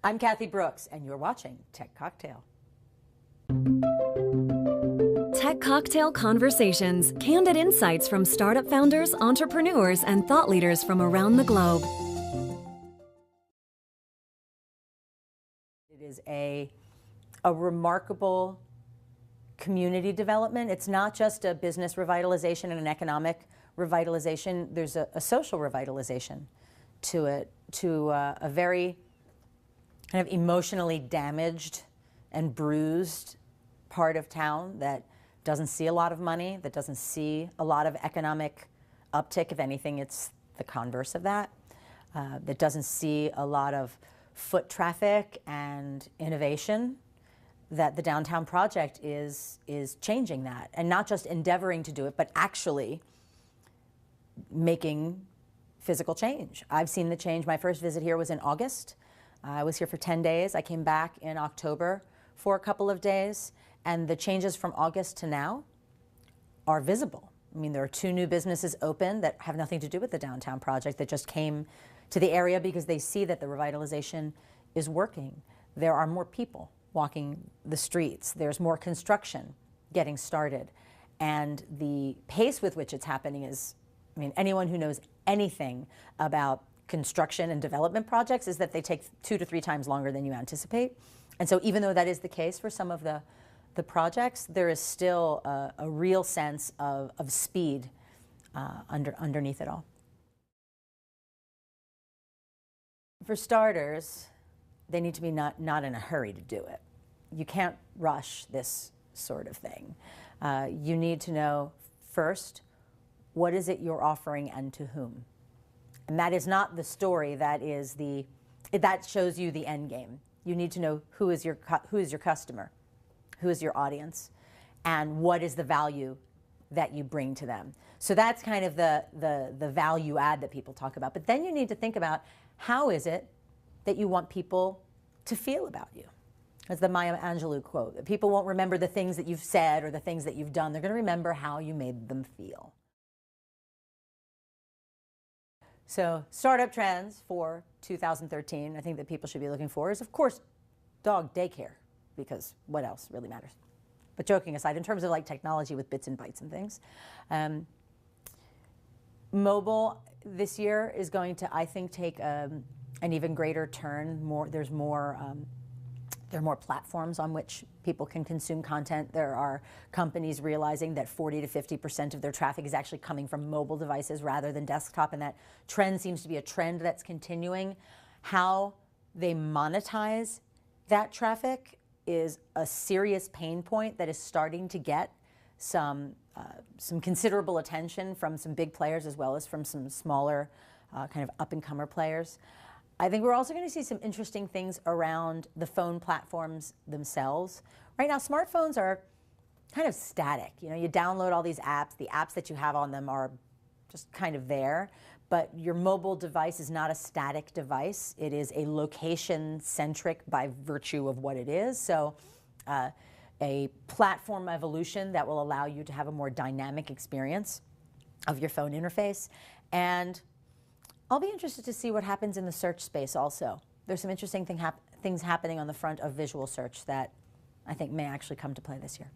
I'm Cathy Brooks, and you're watching Tech Cocktail. Tech Cocktail Conversations, candid insights from startup founders, entrepreneurs, and thought leaders from around the globe. It is a remarkable community development. It's not just a business revitalization and an economic revitalization. There's a social revitalization to it, to a very kind of emotionally damaged and bruised part of town that doesn't see a lot of money, that doesn't see a lot of economic uptick. If anything, it's the converse of that. That doesn't see a lot of foot traffic and innovation. That the downtown project is changing that, and not just endeavoring to do it, but actually making physical change. I've seen the change. My first visit here was in August. I was here for 10 days. I came back in October for a couple of days, and the changes from August to now are visible. I mean, there are 2 new businesses open that have nothing to do with the downtown project, that just came to the area because they see that the revitalization is working. There are more people walking the streets. There's more construction getting started. And the pace with which it's happening is, I mean, anyone who knows anything about construction and development projects is that they take 2 to 3 times longer than you anticipate. And so even though that is the case for some of the projects, there is still a real sense of speed underneath it all. For starters, they need to be not in a hurry to do it. You can't rush this sort of thing. You need to know first, what is it you're offering and to whom? And that is not the story, that shows you the end game. You need to know who is your customer, who is your audience, and what is the value that you bring to them. So that's kind of the value add that people talk about. But then you need to think about, how is it that you want people to feel about you? That's the Maya Angelou quote. People won't remember the things that you've said or the things that you've done. They're going to remember how you made them feel. So startup trends for 2013, I think that people should be looking for is, of course, dog daycare, because what else really matters? But joking aside, in terms of like technology with bits and bytes and things, mobile this year is going to, I think, take an even greater turn. There are more platforms on which people can consume content. There are companies realizing that 40 to 50% of their traffic is actually coming from mobile devices rather than desktop, and that trend seems to be a trend that's continuing. How they monetize that traffic is a serious pain point that is starting to get some considerable attention from some big players as well as from some smaller kind of up-and-comer players. I think we're also going to see some interesting things around the phone platforms themselves. Right now, smartphones are kind of static. You know, you download all these apps. The apps that you have on them are just kind of there. But your mobile device is not a static device. It is a location-centric by virtue of what it is. So a platform evolution that will allow you to have a more dynamic experience of your phone interface. And I'll be interested to see what happens in the search space also. There's some interesting things happening on the front of visual search that I think may actually come to play this year.